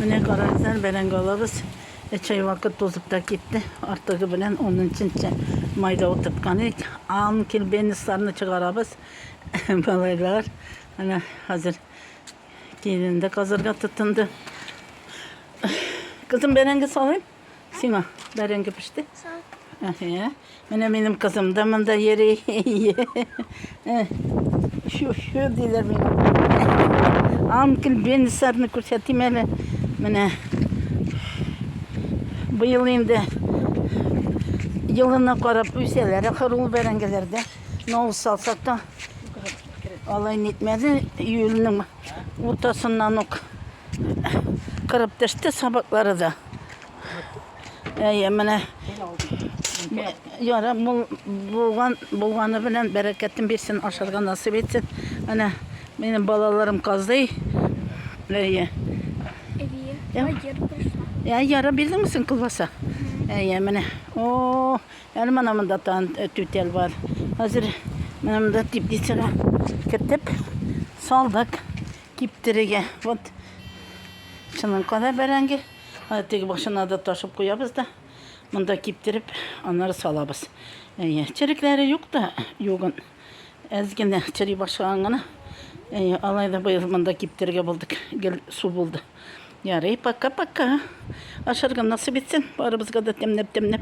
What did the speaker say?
Mine karakter beren galabız. Çay vakit tozup da gitti. Artık bilen onun için mayda oturtkanık. Ağın kilbenin sarını çıkarabız. Balaylar. Hani hazır gelinde kazırga tutundu. Kızım berenge salayım. Sima berenge pişti. Benim kızım da mında yeri iyi. Şu diler benim. Amkil beni sarını kurşatayım hele. Mene bu yılında yılına karab üselere kırıl berengelerde ne olsa alsak da alay nitmedi yülünün ortasından ok kırıp düştü sabakları da. Mene yara bulganı bilen bereketin bilsin aşırıga nasip etsin. Hani benim balalarım kazdı. Ya yara bildin misin kılbasa? Mene o yani manamında tan tütel var. Hazır manamında tiplisine ketip saldık kiptirige. Vat şunun kadar berenge. Hadi başına da taşıp koyarız da. Bunda kiptirip onları salabız. Çelikleri yok da yoğun. Ezgin çeri başağını. Alayda bu yıl bunda kiptirge bulduk. Gel su buldu. Yarayı paka. Aşırı nasıl bitsin? Barımız kadar temnep.